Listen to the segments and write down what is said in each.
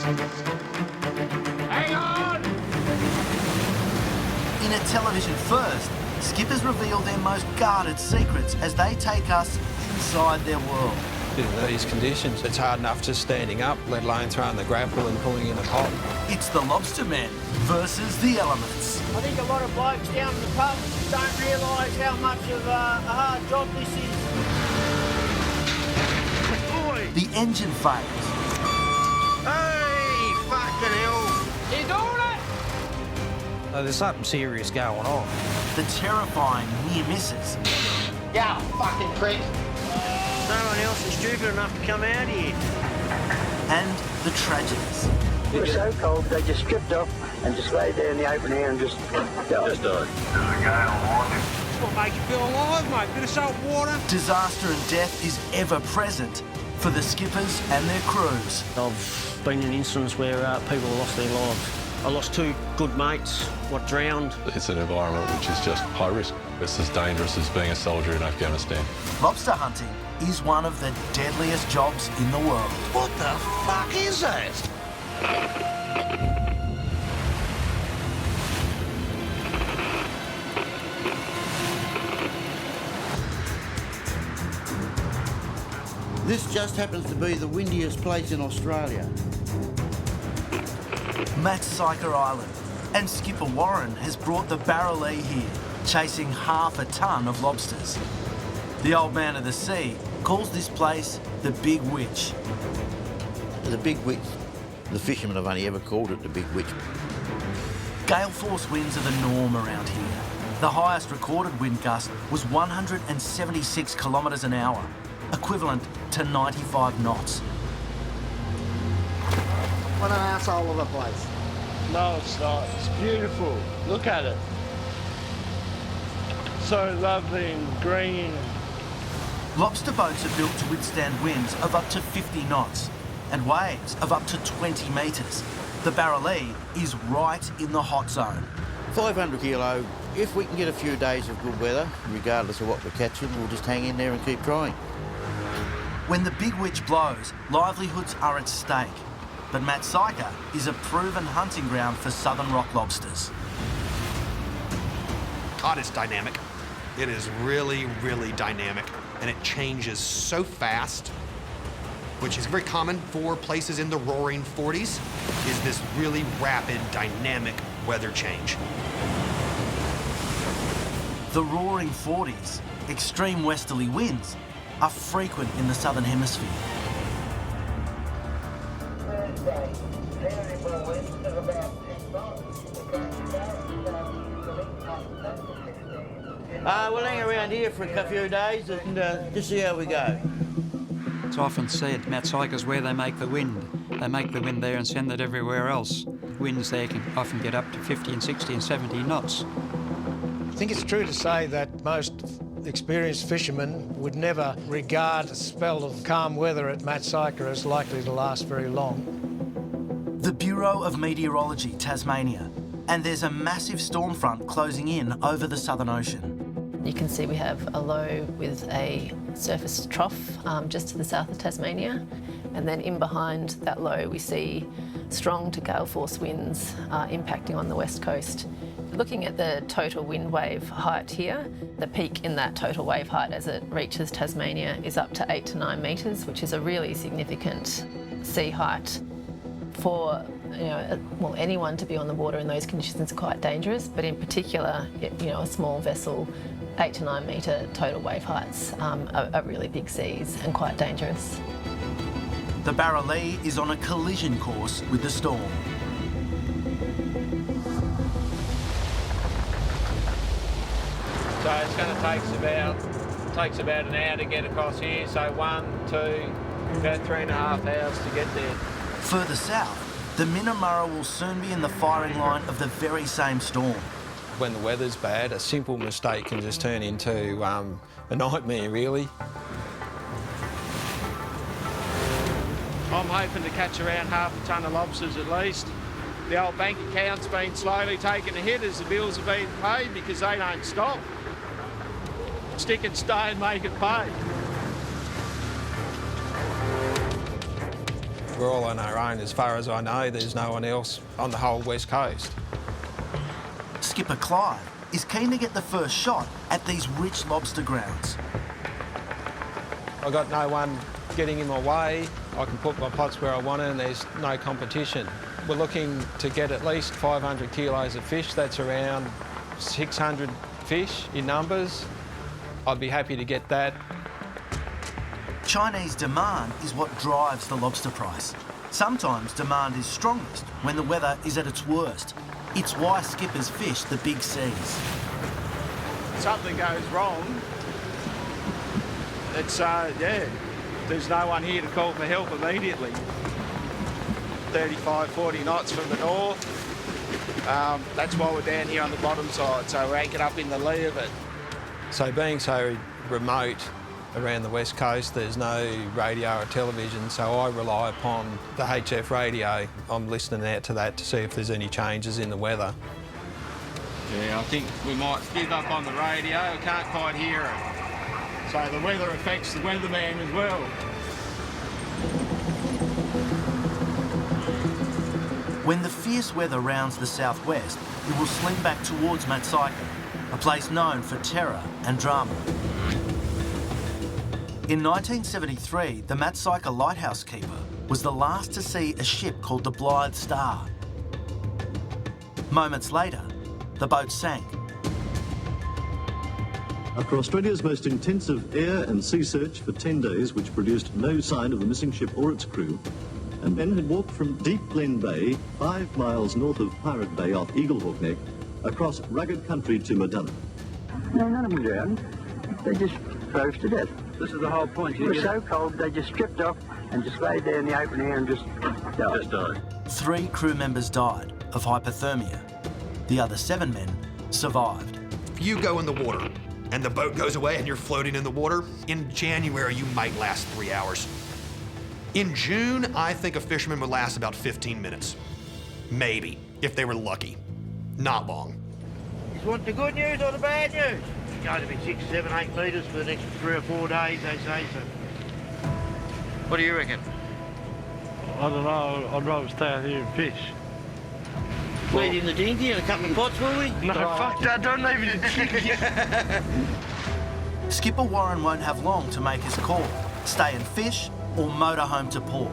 Hang on! In a television first, skippers reveal their most guarded secrets as they take us inside their world. In these conditions, it's hard enough just standing up, let alone throwing the grapple and pulling in a pot. It's the lobstermen versus the elements. I think a lot of blokes down in the pub don't realise how much of a hard job this is. The engine fails. Hey, fucking hell! You doing it? There's something serious going on. The terrifying near misses. Yeah, fucking prick. No one else is stupid enough to come out here. And the tragedies. It was so cold they just stripped off and just laid there in the open air and just died. What makes you feel alive, mate? Bit of salt water. Disaster and death is ever present for the skippers and their crews. I've been in incidents where people have lost their lives. I lost 2 good mates, what drowned. It's an environment which is just high risk. It's as dangerous as being a soldier in Afghanistan. Lobster hunting is one of the deadliest jobs in the world. What the fuck is that? This just happens to be the windiest place in Australia. Matsika Island. And skipper Warren has brought the barrelee here, chasing half a tonne of lobsters. The old man of the sea calls this place the Big Witch. The Big Witch. The fishermen have only ever called it the Big Witch. Gale force winds are the norm around here. The highest recorded wind gust was 176 kilometres an hour, equivalent to 95 knots. What an asshole of a place. No, it's not. It's beautiful. Look at it. So lovely and green. Lobster boats are built to withstand winds of up to 50 knots and waves of up to 20 metres. The barrelee is right in the hot zone. 500 kilo. If we can get a few days of good weather, regardless of what we're catching, we'll just hang in there and keep trying. When the Big Witch blows, livelihoods are at stake. But Matsika is a proven hunting ground for southern rock lobsters. God, it's dynamic. It is really, really dynamic, and it changes so fast, which is very common for places in the roaring 40s, is this really rapid, dynamic weather change. The roaring 40s, extreme westerly winds, are frequent in the southern hemisphere. We'll hang around here for a few days and just see how we go. It's often said Matsika's where they make the wind. They make the wind there and send it everywhere else. Winds there can often get up to 50 and 60 and 70 knots. I think it's true to say that most experienced fishermen would never regard a spell of calm weather at Matsika as likely to last very long. The Bureau of Meteorology, Tasmania, and there's a massive storm front closing in over the Southern Ocean. You can see we have a low with a surface trough just to the south of Tasmania, and then in behind that low we see strong to gale force winds impacting on the west coast. Looking at the total wind wave height here, the peak in that total wave height as it reaches Tasmania is up to 8 to 9 metres, which is a really significant sea height. For anyone to be on the water in those conditions is quite dangerous, but in particular, a small vessel, 8 to 9 metre total wave heights are really big seas and quite dangerous. The barrelee is on a collision course with the storm. So it's going to takes about an hour to get across here. So 1, 2, about 3.5 hours to get there. Further south, the Minamurra will soon be in the firing line of the very same storm. When the weather's bad, a simple mistake can just turn into a nightmare, really. I'm hoping to catch around half a tonne of lobsters at least. The old bank account's been slowly taking a hit as the bills have been paid because they don't stop. Stick and stay and make it pay. We're all on our own. As far as I know, there's no one else on the whole west coast. Skipper Clive is keen to get the first shot at these rich lobster grounds. I got no one getting in my way. I can put my pots where I want it and there's no competition. We're looking to get at least 500 kilos of fish. That's around 600 fish in numbers. I'd be happy to get that. Chinese demand is what drives the lobster price. Sometimes demand is strongest when the weather is at its worst. It's why skippers fish the big seas. Something goes wrong, it's, there's no one here to call for help immediately. 35, 40 knots from the north. That's why we're down here on the bottom side, so we're anchored up in the lee of it. So being so remote around the west coast, there's no radio or television, so I rely upon the HF radio. I'm listening out to that to see if there's any changes in the weather. Yeah, I think we might give up on the radio. I can't quite hear it. So the weather affects the weatherman as well. When the fierce weather rounds the southwest, it will sling back towards Matsaika, a place known for terror and drama. In 1973, the Matsaika lighthouse keeper was the last to see a ship called the Blythe Star. Moments later, the boat sank. After Australia's most intensive air and sea search for 10 days, which produced no sign of the missing ship or its crew, and men had walked from Deep Glen Bay, 5 miles north of Pirate Bay off Eaglehawk Neck, across rugged country to Madonna. No, none of them drowned. They just froze to death. This is the whole point. It was so cold, they just stripped off and just laid there in the open air and just died. 3 crew members died of hypothermia. The other 7 men survived. If you go in the water and the boat goes away and you're floating in the water, in January you might last 3 hours. In June, I think a fisherman would last about 15 minutes. Maybe, if they were lucky. Not long. You want the good news or the bad news? It's going to be 6, 7, 8 metres for the next 3 or 4 days, they say so. What do you reckon? I don't know. I'd rather stay out here and fish. Weed in the dinghy and a couple of pots, will we? No, fuck that. Don't even Skipper Warren won't have long to make his call. Stay and fish or motor home to port.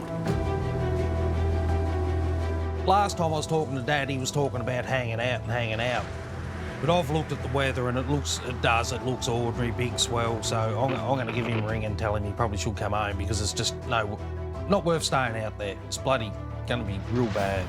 Last time I was talking to Dad, he was talking about hanging out. But I've looked at the weather and it looks ordinary, big swell, so I'm going to give him a ring and tell him he probably should come home because it's just not worth staying out there. It's bloody going to be real bad.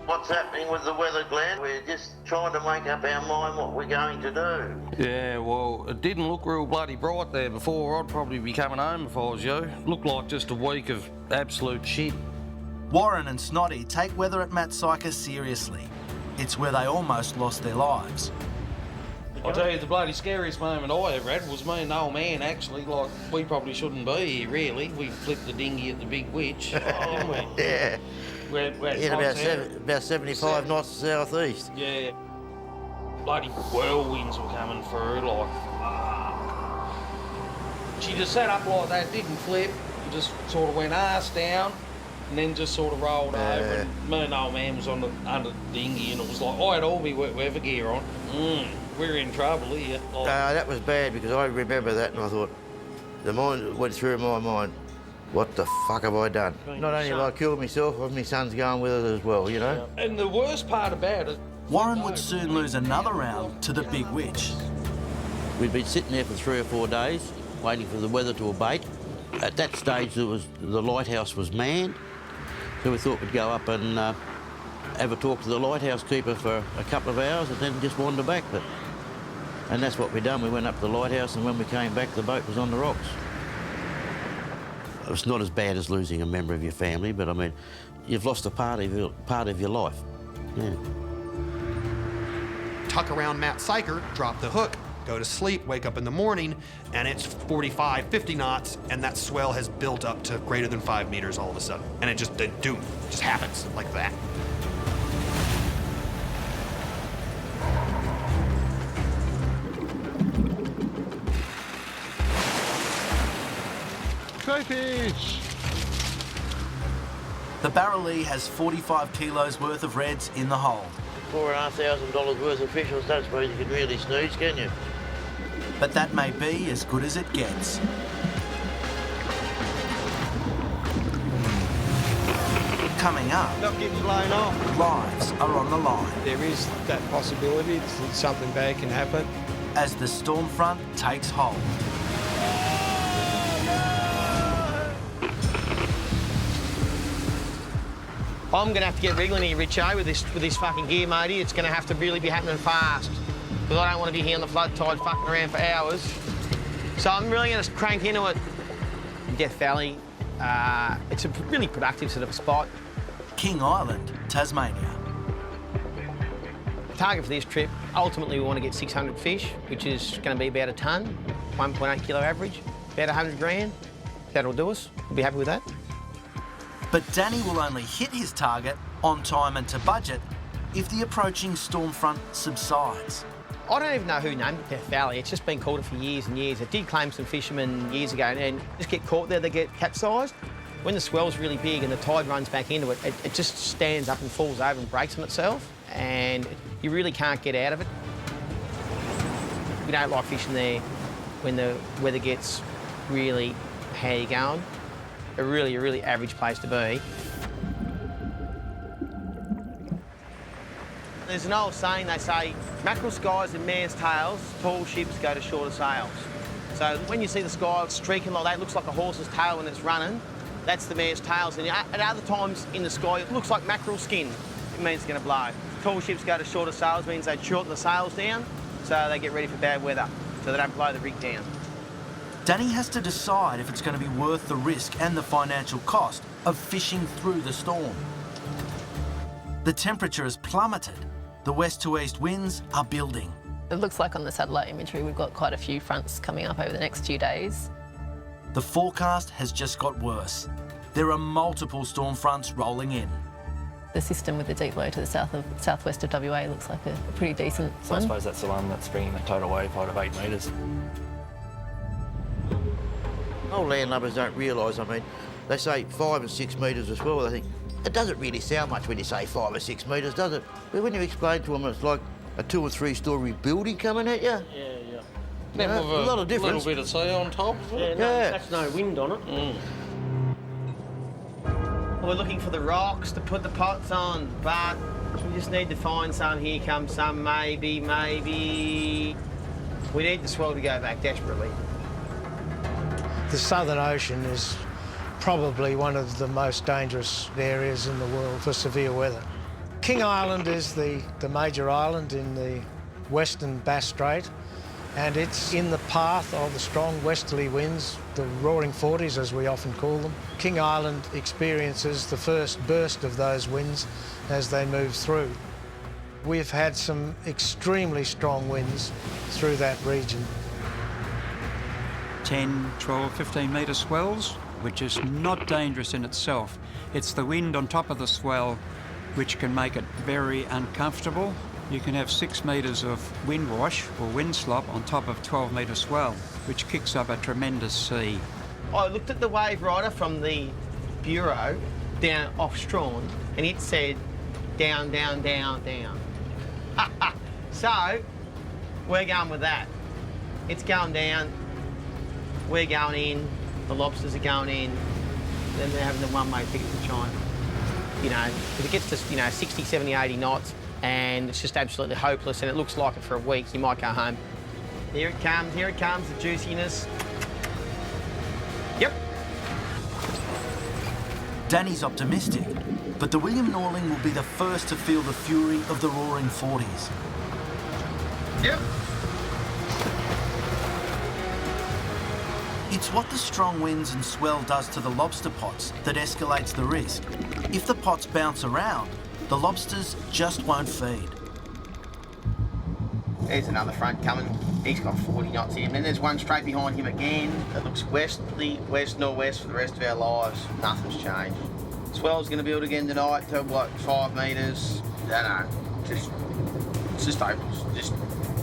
What's happening with the weather, Glenn? We're just trying to make up our mind what we're going to do. Yeah, well, it didn't look real bloody bright there before. I'd probably be coming home if I was you. Looked like just a week of absolute shit. Warren and Snotty take weather at Matsaika seriously. It's where they almost lost their lives. I'll tell you, the bloody scariest moment I ever had was me and the old man, actually. Like, we probably shouldn't be here, really. We flipped the dinghy at the Big Witch, didn't we? Yeah. We're about 75 knots southeast. Yeah. Bloody whirlwinds were coming through, like, She just sat up like that, didn't flip, just sort of went arse down, and then just sort of rolled over. And me and the old man was under the dinghy, and it was like, I had all my wet weather gear on. We're in trouble here. Like, that was bad because I remember that and I thought, the mind went through my mind, what the fuck have I done? Not only have I killed myself, but my son's going with it as well, you know? And the worst part about it... Warren would soon lose another round to the Big Witch. We'd been sitting there for 3 or 4 days, waiting for the weather to abate. At that stage, the lighthouse was manned, so we thought we'd go up and have a talk to the lighthouse keeper for a couple of hours and then just wander back. And that's what we done. We went up to the lighthouse, and when we came back, the boat was on the rocks. It's not as bad as losing a member of your family, but I mean, you've lost a part of your life. Yeah. Tuck around Matsaika, drop the hook, go to sleep, wake up in the morning, and it's 45, 50 knots, and that swell has built up to greater than 5 meters all of a sudden. And it just happens like that. Crayfish! The barrelee has 45 kilos worth of reds in the hold. $4,500 worth of fish, I don't suppose you can really snooze, can you? But that may be as good as it gets. Coming up, Not getting blown off. lives are on the line There is that possibility that something bad can happen. as the storm front takes hold. I'm going to have to get wriggling here, Richo, with this fucking gear, matey. It's going to have to really be happening fast, because I don't want to be here on the flood tide fucking around for hours. So I'm really going to crank into it. Death Valley, it's a really productive sort of a spot. King Island, Tasmania. The target for this trip, ultimately we want to get 600 fish, which is going to be about a tonne, 1.8 kilo average, about 100 grand. That'll do us. We'll be happy with that. But Danny will only hit his target on time and to budget if the approaching storm front subsides. I don't even know who named it Death Valley. It's just been called it for years and years. It did claim some fishermen years ago and just get caught there, they get capsized. When the swell's really big and the tide runs back into it, it just stands up and falls over and breaks on itself, and you really can't get out of it. We don't like fishing there when the weather gets really, how you going? A really average place to be. There's an old saying, they say, mackerel skies and mare's tails, tall ships go to shorter sails. So when you see the sky streaking like that, it looks like a horse's tail when it's running, that's the mare's tails. And at other times in the sky, it looks like mackerel skin. It means it's going to blow. Tall ships go to shorter sails, means they shorten the sails down, so they get ready for bad weather, so they don't blow the rig down. Danny has to decide if it's going to be worth the risk and the financial cost of fishing through the storm. The temperature has plummeted. The west to east winds are building. It looks like on the satellite imagery we've got quite a few fronts coming up over the next few days. The forecast has just got worse. There are multiple storm fronts rolling in. The system with the deep low to the southwest of WA looks like a pretty decent So I one. suppose that's the one that's bringing the total wave height of 8 metres. Old landlubbers don't realise, I mean, they say 5 and 6 metres as well. They think, it doesn't really sound much when you say 5 or 6 metres, does it? But when you explain to them it's like a 2 or 3 storey building coming at you. Yeah. You know, a lot of difference. A little bit of sea on top. Yeah, that's no wind on it. We're looking for the rocks to put the pots on, but we just need to find some. Here comes some, maybe. We need the swell to go back desperately. The Southern Ocean is probably one of the most dangerous areas in the world for severe weather. King Island is the major island in the western Bass Strait, and it's in the path of the strong westerly winds, the roaring 40s as we often call them. King Island experiences the first burst of those winds as they move through. We've had some extremely strong winds through that region. 10, 12, 15 metre swells, which is not dangerous in itself. It's the wind on top of the swell which can make it very uncomfortable. You can have 6 metres of wind wash or wind slop on top of 12 metre swell, which kicks up a tremendous sea. I looked at the wave rider from the bureau down off Strawn, and it said down, down, down, down. So we're going with that. It's going down, we're going in, the lobsters are going in, then they're having the one-way ticket to China. You know, if it gets to 60, 70, 80 knots, and it's just absolutely hopeless, and it looks like it for a week, you might go home. Here it comes, the juiciness. Yep. Danny's optimistic, but the William Norling will be the first to feel the fury of the roaring 40s. Yep. It's what the strong winds and swell does to the lobster pots that escalates the risk. If the pots bounce around, the lobsters just won't feed. There's another front coming. He's got 40 knots in him. Then there's one straight behind him again that looks westerly, west-northwest for the rest of our lives. Nothing's changed. Swell's going to build again tonight to, 5 metres? I don't know. It's just hopeless.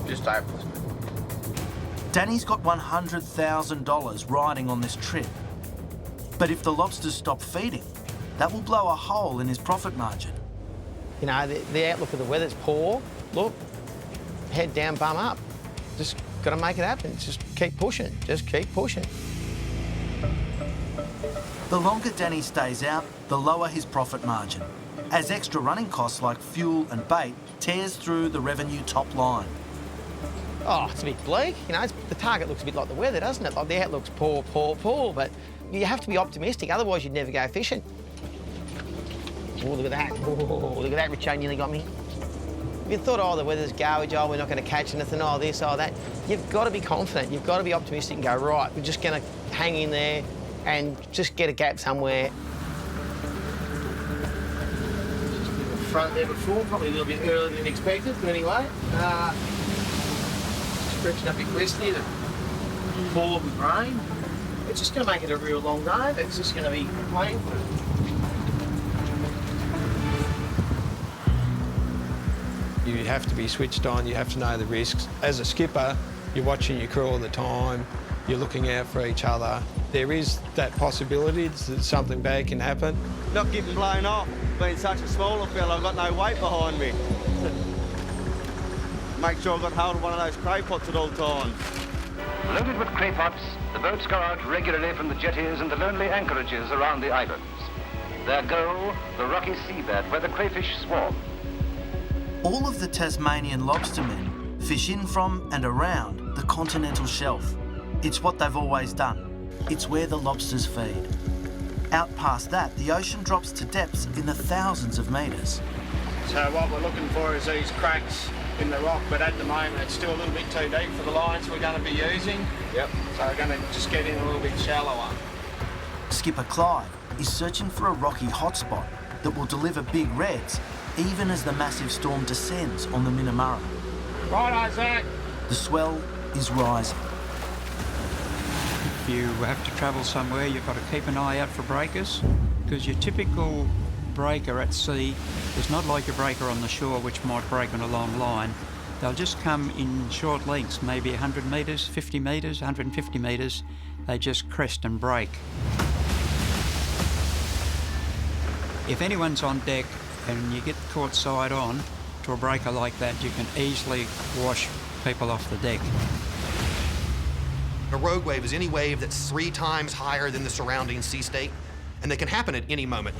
Just hopeless. Danny's got $100,000 riding on this trip. But if the lobsters stop feeding, that will blow a hole in his profit margin. You know, the outlook of the weather's poor. Look, head down, bum up. Just got to make it happen. Just keep pushing. Just keep pushing. The longer Danny stays out, the lower his profit margin, as extra running costs like fuel and bait tears through the revenue top line. Oh, it's a bit bleak. You know, the target looks a bit like the weather, doesn't it? Like the outlook's poor, poor, poor, but you have to be optimistic, otherwise you'd never go fishing. Oh, look at that. Oh, look at that, Richo nearly got me. If you thought, oh, the weather's garbage, oh, we're not going to catch anything, oh, this, oh, that, you've got to be confident. You've got to be optimistic and go, right, we're just going to hang in there and just get a gap somewhere. Just a bit of a front there before, probably a little bit earlier than expected, but anyway. Stretching up your quest here to pour with rain. It's just going to make it a real long day. It's just going to be painful. You have to be switched on, you have to know the risks. As a skipper, you're watching your crew all the time, you're looking out for each other. There is that possibility that something bad can happen. Not getting blown off, being such a smaller fella, I've got no weight behind me. Make sure I've got hold of one of those cray pots at all times. Loaded with cray pots, the boats go out regularly from the jetties and the lonely anchorages around the islands. Their goal, the rocky seabed where the crayfish swarm. All of the Tasmanian lobstermen fish in from and around the continental shelf. It's what they've always done. It's where the lobsters feed. Out past that, the ocean drops to depths in the thousands of metres. So what we're looking for is these cracks in the rock, but at the moment it's still a little bit too deep for the lines we're going to be using. Yep. So we're going to just get in a little bit shallower. Skipper Clive is searching for a rocky hotspot that will deliver big reds even as the massive storm descends on the Minamurra. Right, Isaac. The swell is rising. If you have to travel somewhere, you've got to keep an eye out for breakers, because your typical breaker at sea is not like a breaker on the shore, which might break on a long line. They'll just come in short lengths, maybe 100 metres, 50 metres, 150 metres. They just crest and break. If anyone's on deck and you get caught side on to a breaker like that, you can easily wash people off the deck. A rogue wave is any wave that's 3 times higher than the surrounding sea state, and they can happen at any moment.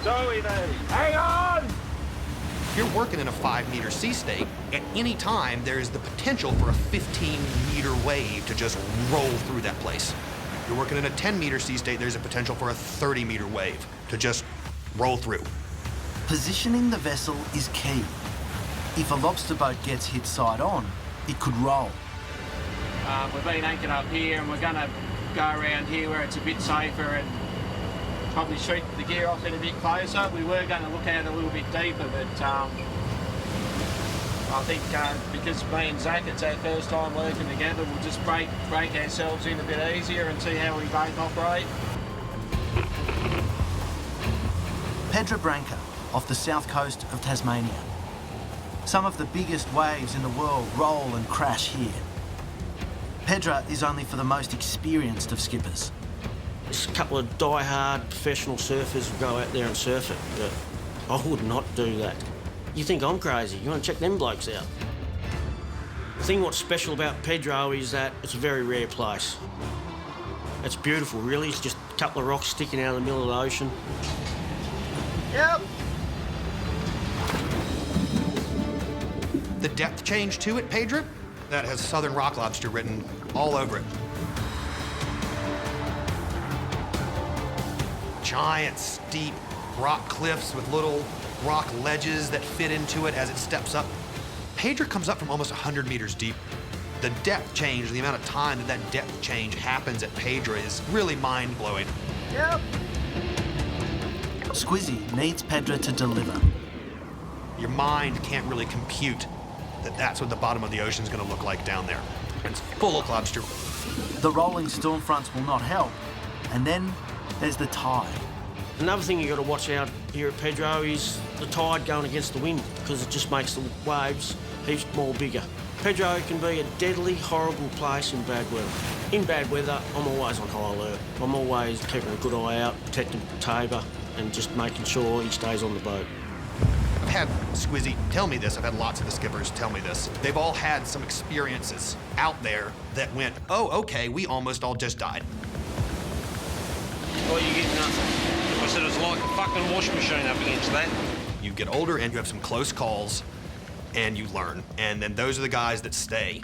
Zoe, hang on! If you're working in a 5-meter sea state, at any time there is the potential for a 15-meter wave to just roll through that place. If you're working in a 10-meter sea state, there's a potential for a 30-meter wave to just roll through. Positioning the vessel is key. If a lobster boat gets hit side on, it could roll. We've been anchored up here and we're going to go around here where it's a bit safer and probably shoot the gear off it a bit closer. We were going to look at it a little bit deeper, but I think because me and Zach, it's our first time working together, we'll just break ourselves in a bit easier and see how we both operate. Pedra Branca, off the south coast of Tasmania. Some of the biggest waves in the world roll and crash here. Pedra is only for the most experienced of skippers. There's a couple of die-hard professional surfers who go out there and surf it, but I would not do that. You think I'm crazy? You want to check them blokes out? The thing what's special about Pedro is that it's a very rare place. It's beautiful, really. It's just a couple of rocks sticking out of the middle of the ocean. Yep. The depth change to it, Pedra, that has Southern Rock Lobster written all over it. Giant, steep rock cliffs with little rock ledges that fit into it as it steps up. Pedra comes up from almost 100 meters deep. The depth change, the amount of time that depth change happens at Pedra is really mind-blowing. Yep. Squizzy needs Pedra to deliver. Your mind can't really compute that that's what the bottom of the ocean is going to look like down there. It's full of lobster. The rolling storm fronts will not help. And then there's the tide. Another thing you've got to watch out here at Pedro is the tide going against the wind, because it just makes the waves heaps more bigger. Pedro can be a deadly, horrible place in bad weather. In bad weather, I'm always on high alert. I'm always keeping a good eye out, protecting Tabor, and just making sure he stays on the boat. I've had Squizzy tell me this. I've had lots of the skippers tell me this. They've all had some experiences out there that went, oh, okay, we almost all just died. Well, you get nothing. I said it's like a fucking washing machine up against that. You get older and you have some close calls, and you learn. And then those are the guys that stay.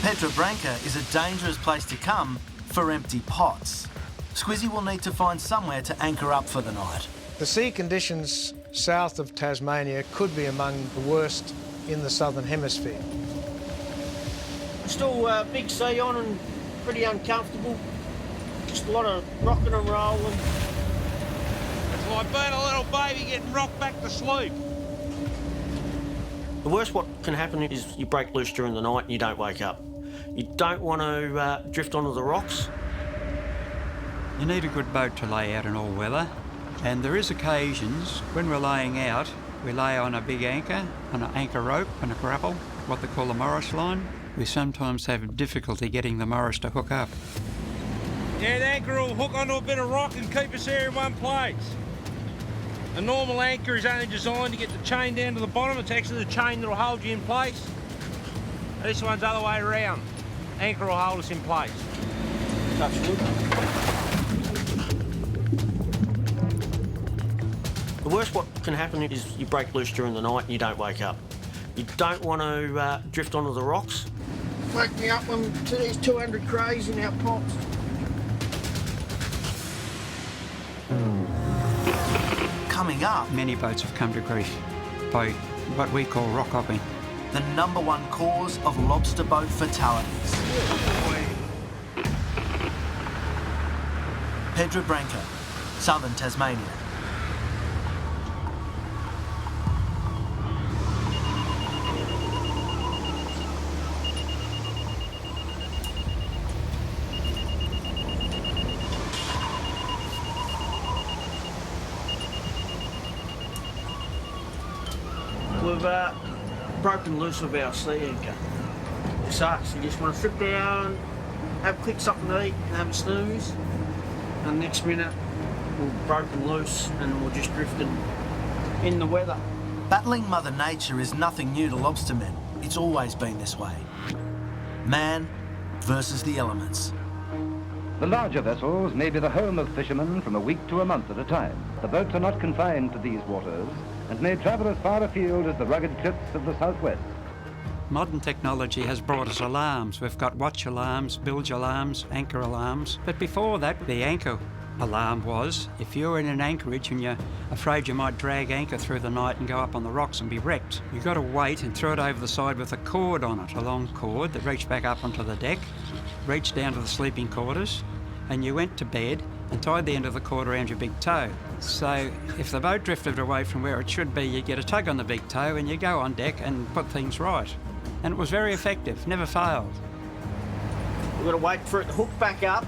Pedra Branca is a dangerous place to come for empty pots. Squizzy will need to find somewhere to anchor up for the night. The sea conditions south of Tasmania could be among the worst in the southern hemisphere. Still big sea on and pretty uncomfortable. Just a lot of rocking and rolling. It's like being a little baby getting rocked back to sleep. The worst what can happen is you break loose during the night and you don't wake up. You don't want to drift onto the rocks. You need a good boat to lay out in all weather, and there is occasions when we're laying out, we lay on a big anchor, on an anchor rope and a grapple, what they call a Morris line. We sometimes have difficulty getting the Morris to hook up. Yeah, the anchor will hook onto a bit of rock and keep us there in one place. A normal anchor is only designed to get the chain down to the bottom. It's actually the chain that'll hold you in place. This one's the other way around. Anchor will hold us in place. Touch wood. The worst what can happen is you break loose during the night and you don't wake up. You don't want to drift onto the rocks. Wake me up when there's 200 crays in our pots. Coming up, many boats have come to grief by what we call rock hopping. The #1 cause of lobster boat fatalities. Pedra Branca, southern Tasmania. We've broken loose of our sea anchor. It sucks. You just want to sit down, have a quick something to eat, and have a snooze. And next minute, we're broken loose and we're just drifting in the weather. Battling Mother Nature is nothing new to lobstermen. It's always been this way. Man versus the elements. The larger vessels may be the home of fishermen from a week to a month at a time. The boats are not confined to these waters and may travel as far afield as the rugged cliffs of the southwest. Modern technology has brought us alarms. We've got watch alarms, bilge alarms, anchor alarms. But before that, the anchor alarm was if you're in an anchorage and you're afraid you might drag anchor through the night and go up on the rocks and be wrecked, you've got to wait and throw it over the side with a cord on it, a long cord that reached back up onto the deck, reached down to the sleeping quarters, and you went to bed and tied the end of the cord around your big toe. So if the boat drifted away from where it should be, you get a tug on the big toe and you go on deck and put things right. And it was very effective, never failed. We've got to wait for it to hook back up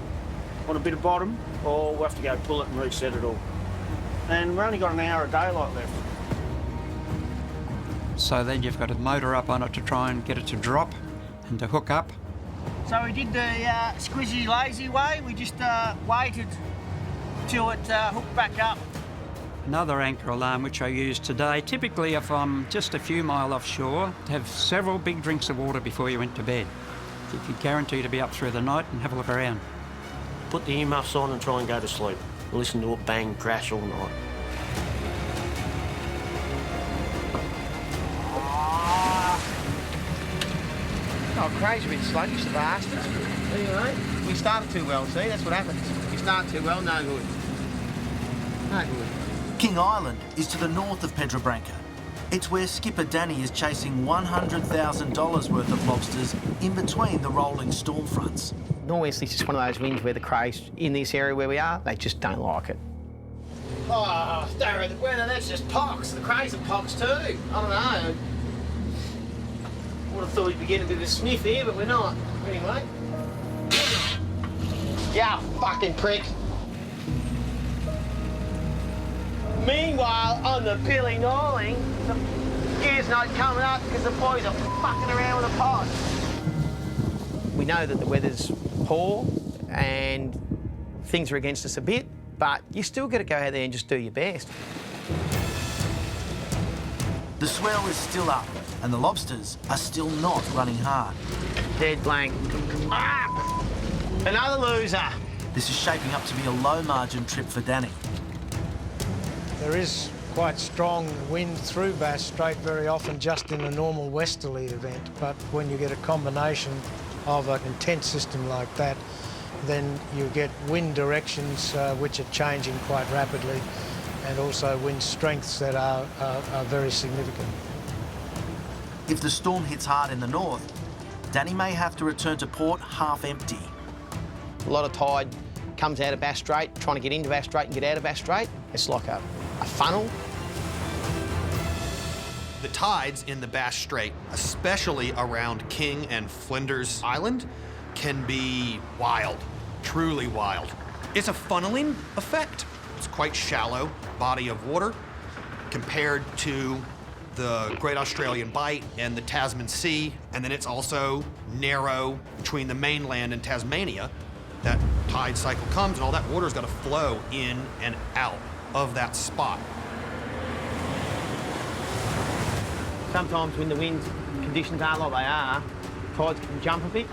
on a bit of bottom, or we'll have to go pull it and reset it all. And we've only got an hour of daylight left. So then you've got to motor up on it to try and get it to drop and to hook up. So we did the squizzy lazy way. We just waited till it hooked back up. Another anchor alarm which I use today, typically if I'm just a few mile offshore, to have several big drinks of water before you went to bed. You could guarantee to be up through the night and have a look around. Put the earmuffs on and try and go to sleep. Listen to it bang, crash all night. Oh, crazy bit sluggish, the bastards. Anyway, we started too well, see? That's what happens. You start too well, no good. No good. King Island is to the north of Pedra Branca. It's where skipper Danny is chasing $100,000 worth of lobsters in between the rolling storm fronts. Norwesterly's just one of those winds where the crays in this area where we are, they just don't like it. Oh, don't worry, the weather, that's just pox. The crays are pox too. I don't know. I would have thought we'd be getting a bit of a sniff here, but we're not. Anyway. Yeah, fucking prick. Meanwhile, on the Pilly Norling, the spears not coming up because the boys are fucking around with the pots. We know that the weather's poor and things are against us a bit, but you still got to go out there and just do your best. The swell is still up and the lobsters are still not running hard. Dead blank. Ah! Another loser. This is shaping up to be a low-margin trip for Danny. There is quite strong wind through Bass Strait very often just in a normal westerly event, but when you get a combination of an intense system like that, then you get wind directions which are changing quite rapidly, and also wind strengths that are very significant. If the storm hits hard in the north, Danny may have to return to port half empty. A lot of tide comes out of Bass Strait, trying to get into Bass Strait and get out of Bass Strait. It's like a funnel. The tides in the Bass Strait, especially around King and Flinders Island, can be wild, truly wild. It's a funneling effect. It's quite shallow body of water compared to the Great Australian Bight and the Tasman Sea, and then it's also narrow between the mainland and Tasmania. That tide cycle comes and all that water's got to flow in and out of that spot. Sometimes when the wind conditions are like they are, tides can jump a bit.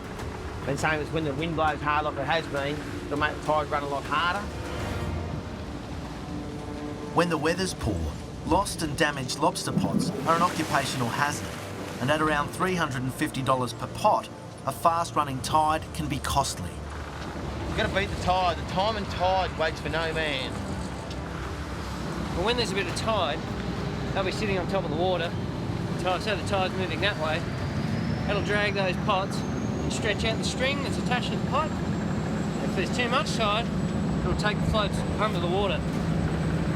And same as when the wind blows hard like it has been, it'll make the tides run a lot harder. When the weather's poor, lost and damaged lobster pots are an occupational hazard, and at around $350 per pot, a fast-running tide can be costly. You've got to beat the tide. The time and tide waits for no man. But when there's a bit of tide, they'll be sitting on top of the water. So the tide's moving that way. That'll drag those pots and stretch out the string that's attached to the pot. If there's too much tide, it'll take the floats under the water.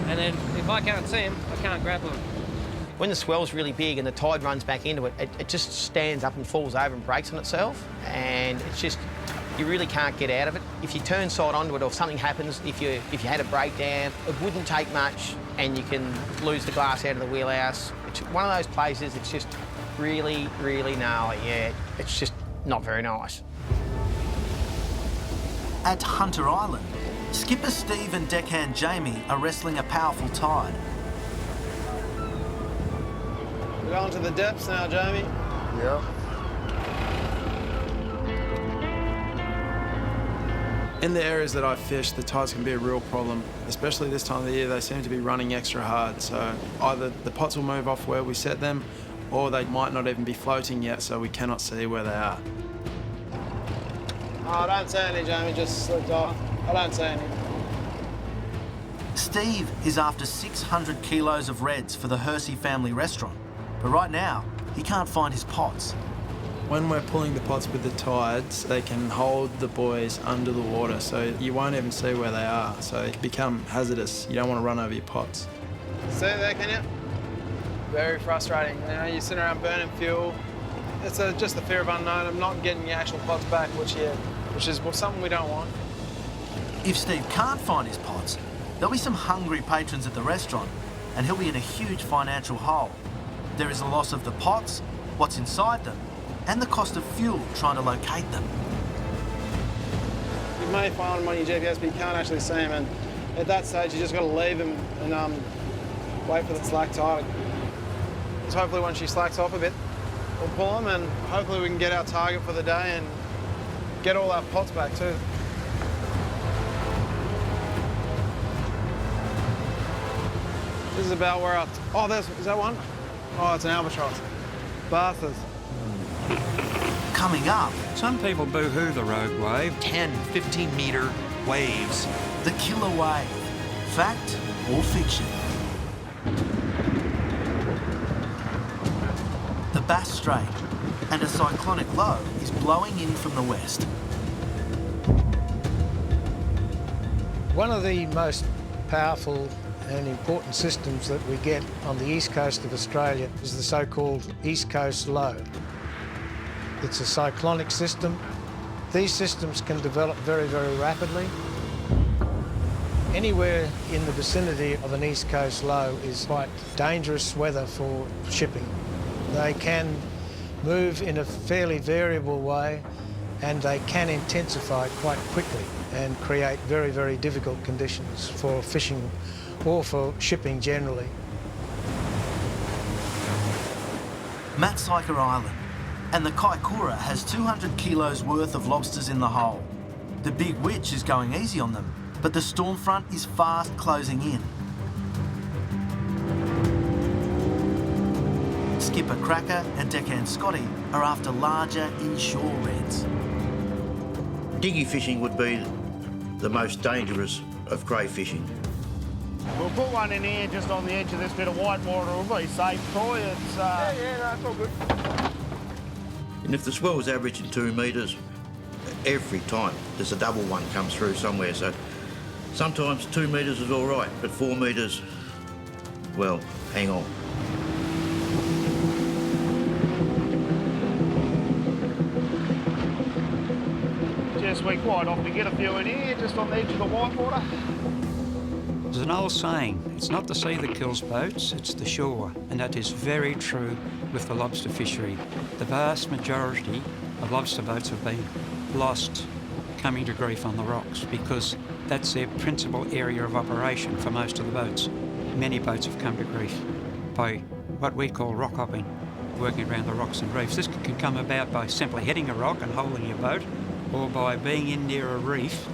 And then if I can't see them, I can't grab them. When the swell's really big and the tide runs back into it, it just stands up and falls over and breaks on itself. And it's just, you really can't get out of it. If you turn side onto it or if something happens, if you had a breakdown, it wouldn't take much and you can lose the glass out of the wheelhouse. It's one of those places, it's just really, really gnarly, yeah. It's just not very nice. At Hunter Island, skipper Steve and deckhand Jamie are wrestling a powerful tide. We're going to the depths now, Jamie. Yeah. In the areas that I fish, the tides can be a real problem, especially this time of the year. They seem to be running extra hard, so either the pots will move off where we set them, or they might not even be floating yet, so we cannot see where they are. Oh, I don't see any, Jamie, just slipped off. I don't see any. Steve is after 600 kilos of reds for the Hersey family restaurant, but right now, he can't find his pots. When we're pulling the pots with the tides, they can hold the buoys under the water, so you won't even see where they are, so it can become hazardous. You don't want to run over your pots. See there, can you? Very frustrating. You know, you sit around burning fuel. It's just the fear of unknown of not getting your actual pots back, which is something we don't want. If Steve can't find his pots, there'll be some hungry patrons at the restaurant, and he'll be in a huge financial hole. There is a loss of the pots, what's inside them, and the cost of fuel trying to locate them. You may find them on your GPS, but you can't actually see them, and at that stage, you just got to leave them and wait for the slack tide. So hopefully once she slacks off a bit, we'll pull them, and hopefully we can get our target for the day and get all our pots back too. This is about where our... Oh, is that one? Oh, it's an albatross. Bastards. Coming up... Some people boo-hoo the rogue wave. 10, 15-metre waves. The killer wave. Fact or fiction? The Bass Strait, and a cyclonic low is blowing in from the west. One of the most powerful and important systems that we get on the east coast of Australia is the so-called East Coast Low. It's a cyclonic system. These systems can develop very, very rapidly. Anywhere in the vicinity of an East Coast Low is quite dangerous weather for shipping. They can move in a fairly variable way, and they can intensify quite quickly and create very, very difficult conditions for fishing or for shipping generally. Matsika Island, and the Kaikoura has 200 kilos worth of lobsters in the hole. The Big Witch is going easy on them, but the storm front is fast closing in. Skipper Cracker and Deckhand Scotty are after larger inshore reds. Dinghy fishing would be the most dangerous of crayfishing. We'll put one in here just on the edge of this bit of white water. It'll be safe, Troy. It's, yeah, no, it's all good. And if the swell's averaging 2 metres, every time there's a double one comes through somewhere. So sometimes 2 metres is all right, but 4 metres, well, hang on. Yes, we quite often get a few in here just on the edge of the white water. There's an old saying, it's not the sea that kills boats, it's the shore, and that is very true with the lobster fishery. The vast majority of lobster boats have been lost coming to grief on the rocks because that's their principal area of operation for most of the boats. Many boats have come to grief by what we call rock hopping, working around the rocks and reefs. This can come about by simply hitting a rock and holding your boat, or by being in near a reef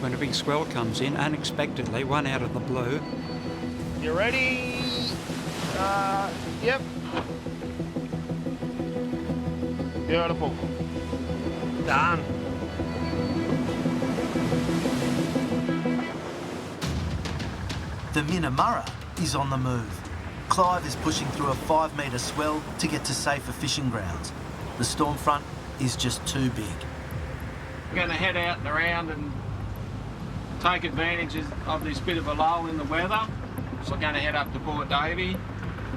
when a big swell comes in unexpectedly, one out of the blue. You ready? Yep. Beautiful. Done. The Minamurra is on the move. Clive is pushing through a 5-metre swell to get to safer fishing grounds. The storm front is just too big. We're going to head out and around and take advantage of this bit of a lull in the weather. So we're going to head up to Port Davey.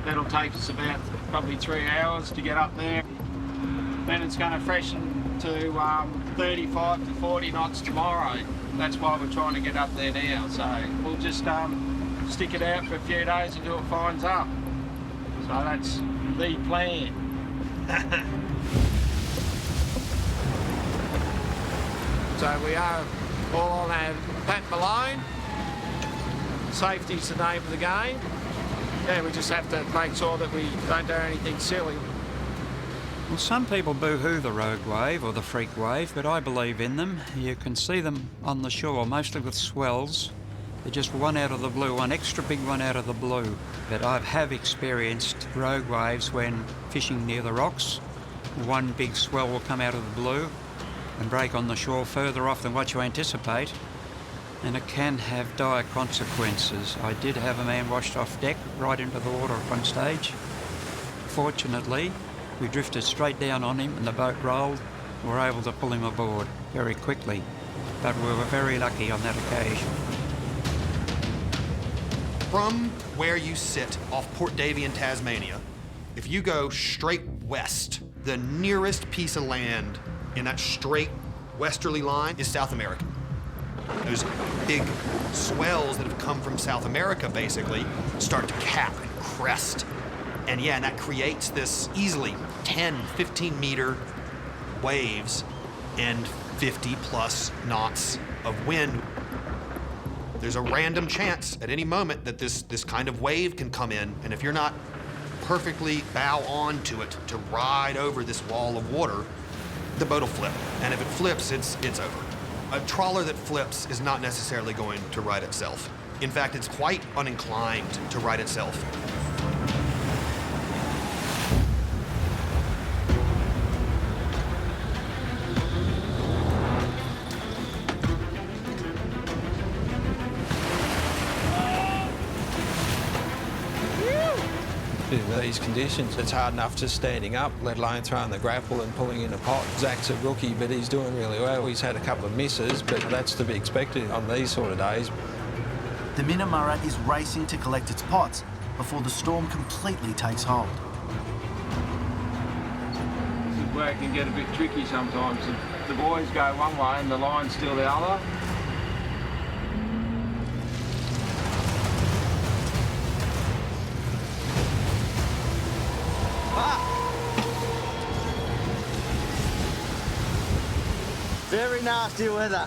That'll take us about probably 3 hours to get up there. Then it's going to freshen to 35 to 40 knots tomorrow. That's why we're trying to get up there now. So we'll just stick it out for a few days until it finds up. So that's the plan. So we are all on our Pat Malone. Safety's the name of the game. Yeah, we just have to make sure that we don't do anything silly. Well, some people boo-hoo the rogue wave or the freak wave, but I believe in them. You can see them on the shore, mostly with swells. They're just one out of the blue, one extra big one out of the blue. But I have experienced rogue waves when fishing near the rocks. One big swell will come out of the blue and break on the shore further off than what you anticipate, and it can have dire consequences. I did have a man washed off deck right into the water at one stage. Fortunately, we drifted straight down on him and the boat rolled. We were able to pull him aboard very quickly, but we were very lucky on that occasion. From where you sit off Port Davey in Tasmania, if you go straight west, the nearest piece of land in that straight westerly line is South America. Those big swells that have come from South America basically start to cap and crest. And yeah, and that creates this easily 10, 15 meter waves and 50 plus knots of wind. There's a random chance at any moment that this kind of wave can come in, and if you're not perfectly bow on to it to ride over this wall of water, the boat will flip. And if it flips, it's over. A trawler that flips is not necessarily going to right itself. In fact, it's quite uninclined to right itself. In these conditions, it's hard enough just standing up, let alone throwing the grapple and pulling in a pot. Zach's a rookie, but he's doing really well. He's had a couple of misses, but that's to be expected on these sort of days. The Minamurra is racing to collect its pots before the storm completely takes hold. This is where it can get a bit tricky sometimes. The boys go one way and the line's still the other. nasty weather.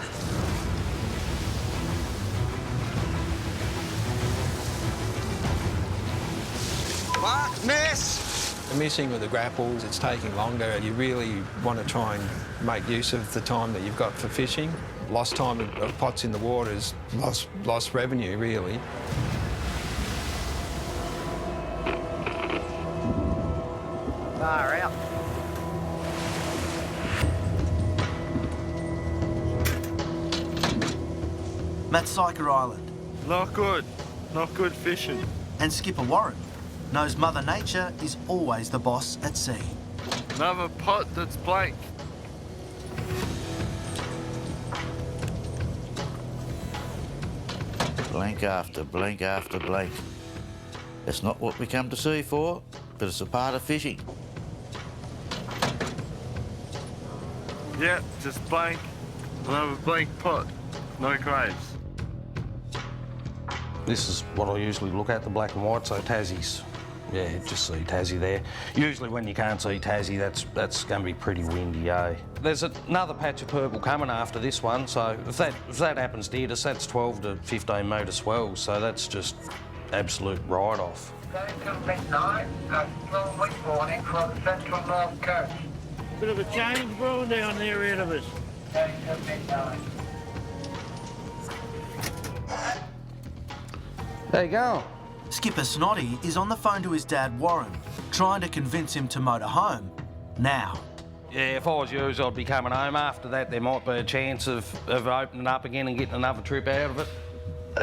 Fuck, miss! The missing with the grapples, it's taking longer. You really want to try and make use of the time that you've got for fishing. Lost time of pots in the water is lost revenue, really. Far out. Matsika Island. Not good. Not good fishing. And Skipper Warren knows Mother Nature is always the boss at sea. Another pot that's blank. Blank after blank after blank. It's not what we come to sea for, but it's a part of fishing. Yeah, just blank. Another blank pot. No graves. This is what I usually look at, the black and white, so Tassie's. Yeah, just see Tassie there. Usually when you can't see Tassie, that's going to be pretty windy, eh? There's another patch of purple coming after this one, so if that happens to hit us, that's 12 to 15 metre swells, so that's just absolute write-off. Going till midnight, a strong wind warning for the central north coast. Bit of a change brewing down there ahead of us. Going till midnight. There you go. Skipper Snotty is on the phone to his dad Warren, trying to convince him to motor home now. Yeah, if I was you, I'd be coming home. After that, there might be a chance of opening up again and getting another trip out of it.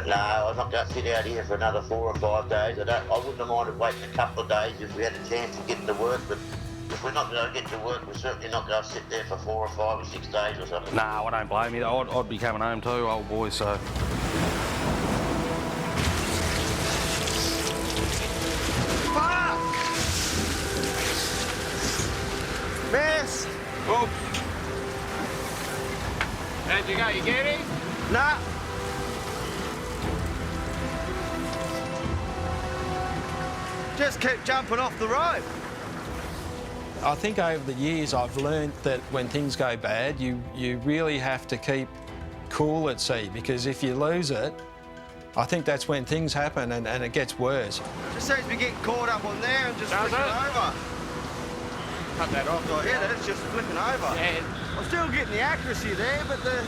No, I'm not going to sit out here for another 4 or 5 days. I wouldn't have minded waiting a couple of days if we had a chance of getting to work, but if we're not going to get to work, we're certainly not going to sit there for 4 or 5 or 6 days or something. No, I don't blame you. I'd be coming home too, old boy, so... Miss! Oops. How'd you go? You get him? Nah. Just keep jumping off the rope. I think over the years I've learned that when things go bad, you really have to keep cool at sea, because if you lose it, I think that's when things happen and it gets worse. Just seems to be getting caught up on there and just flipping over. Cut that off. I hit it, it's just flipping over. Yeah. I'm still getting the accuracy there, but the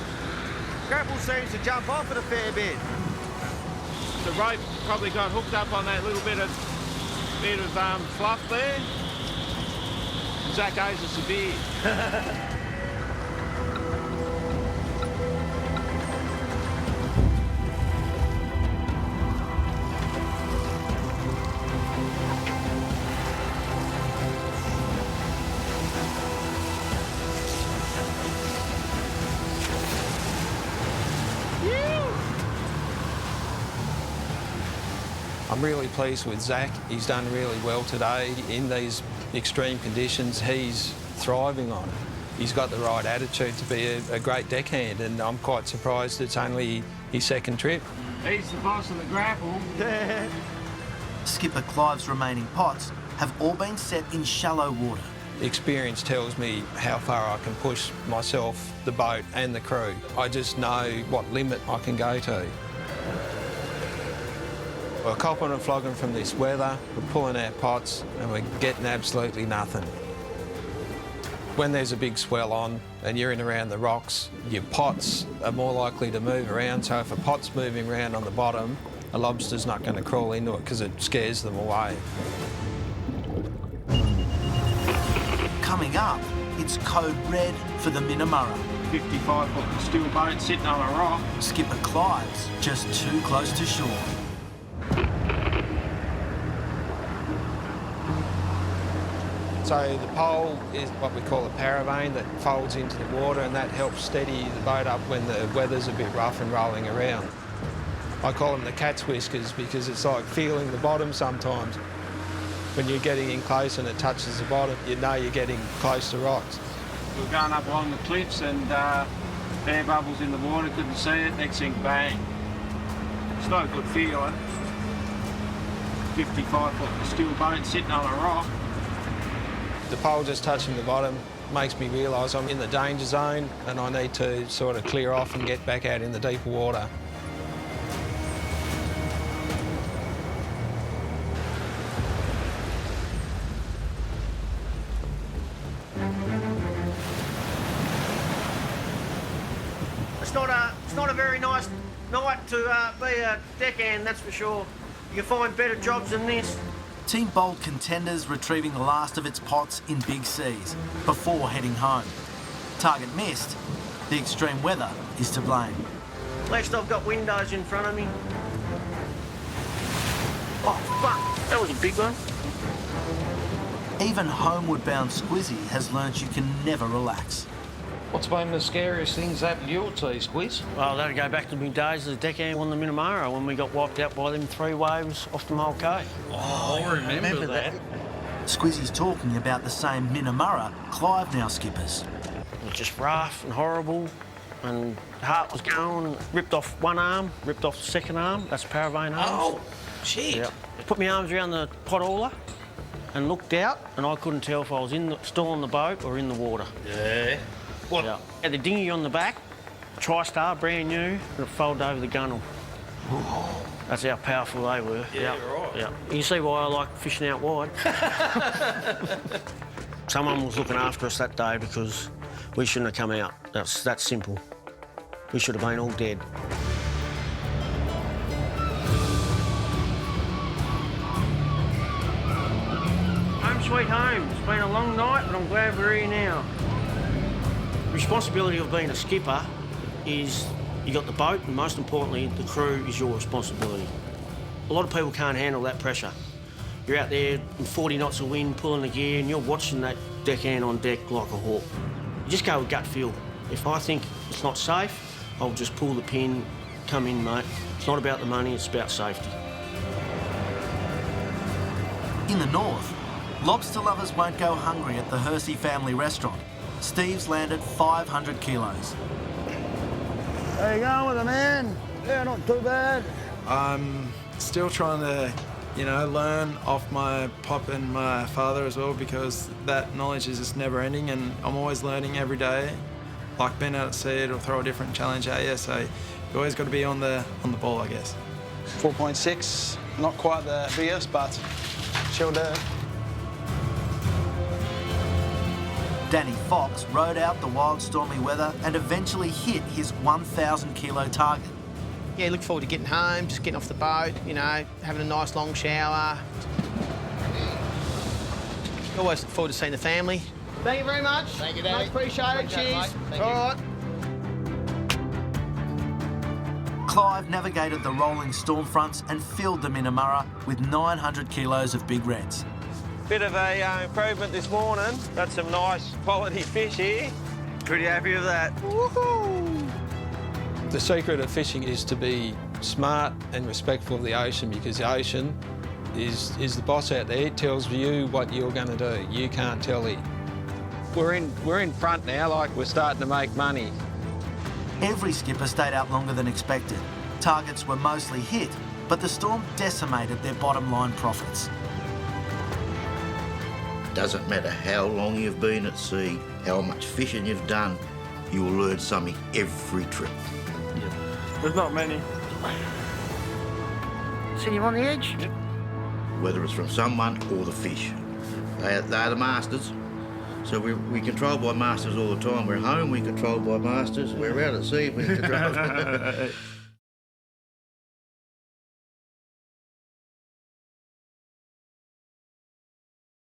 grapple seems to jump off it a fair bit. The rope probably got hooked up on that little bit of fluff there. Zach owes us a beer. I'm really pleased with Zach. He's done really well today. In these extreme conditions, he's thriving on it. He's got the right attitude to be a great deckhand, and I'm quite surprised it's only his second trip. He's the boss of the grapple. Skipper Clive's remaining pots have all been set in shallow water. Experience tells me how far I can push myself, the boat and the crew. I just know what limit I can go to. We're copping and flogging from this weather, we're pulling our pots and we're getting absolutely nothing. When there's a big swell on and you're in around the rocks, your pots are more likely to move around, so if a pot's moving around on the bottom, a lobster's not going to crawl into it because it scares them away. Coming up, it's code red for the Minamurra. 55-foot steel boat sitting on a rock. Skipper Clive's just too close to shore. So the pole is what we call a paravane that folds into the water, and that helps steady the boat up when the weather's a bit rough and rolling around. I call them the cat's whiskers because it's like feeling the bottom sometimes. When you're getting in close and it touches the bottom, you know you're getting close to rocks. We were going up along the cliffs and air bubbles in the water, couldn't see it, next thing bang. It's not a good feeling. 55-foot steel boat sitting on a rock. The pole just touching the bottom, makes me realise I'm in the danger zone and I need to sort of clear off and get back out in the deeper water. It's not a very nice night to be a deckhand, that's for sure. You can find better jobs than this. Team Bold contenders retrieving the last of its pots in big seas before heading home. Target missed. The extreme weather is to blame. At least I've got windows in front of me. Oh, fuck, that was a big one. Even homeward bound Squizzy has learnt you can never relax. What's been the scariest things happened to your tea, Squiz? Well, that'll go back to my days as a deckhand on the Minamara when we got wiped out by them 3 waves off the Mole Cay. Oh, I remember that. Squizzy's talking about the same Minamara Clive now skippers. It was just rough and horrible, and the heart was going. Ripped off one arm, ripped off the second arm. That's Paravane arms. Oh, shit. Yep. Put my arms around the pot hauler and looked out, and I couldn't tell if I was still on the boat or in the water. Yeah. What? Yeah. Had the dinghy on the back, TriStar, brand new, and it folded over the gunnel. That's how powerful they were. Yeah, right. Yeah. You can see why I like fishing out wide. Someone was looking after us that day because we shouldn't have come out. That's that simple. We should have been all dead. Home sweet home. It's been a long night, but I'm glad we're here now. The responsibility of being a skipper is you got the boat, and most importantly, the crew is your responsibility. A lot of people can't handle that pressure. You're out there in 40 knots of wind, pulling the gear, and you're watching that deckhand on deck like a hawk. You just go with gut feel. If I think it's not safe, I'll just pull the pin, come in, mate. It's not about the money, it's about safety. In the north, lobster lovers won't go hungry at the Hersey family restaurant. Steve's landed 500 kilos. How you going with it, man? Yeah, not too bad. I'm still trying to, learn off my pop and my father as well, because that knowledge is just never ending and I'm always learning every day. Like being out at sea, it'll throw a different challenge at you, so you always got to be on the ball, I guess. 4.6, not quite the biggest, but she'll do. Danny Fox rode out the wild stormy weather and eventually hit his 1,000 kilo target. Yeah, look forward to getting home, just getting off the boat, having a nice long shower. Always look forward to seeing the family. Thank you very much. Thank you, Danny. Much appreciated. Cheers. Thank All you. right. Clive navigated the rolling storm fronts and filled the Minamara with 900 kilos of big reds. Bit of a improvement this morning. Got some nice quality fish here. Pretty happy with that. Woohoo! The secret of fishing is to be smart and respectful of the ocean, because the ocean is the boss out there. It tells you what you're going to do. You can't tell it. We're in front now, like we're starting to make money. Every skipper stayed out longer than expected. Targets were mostly hit, but the storm decimated their bottom line profits. Doesn't matter how long you've been at sea, how much fishing you've done, you will learn something every trip. There's not many. See you on the edge? Whether it's from someone or the fish. They're the masters. So we controlled by masters all the time. We're home, we're controlled by masters. We're out at sea, we're controlled.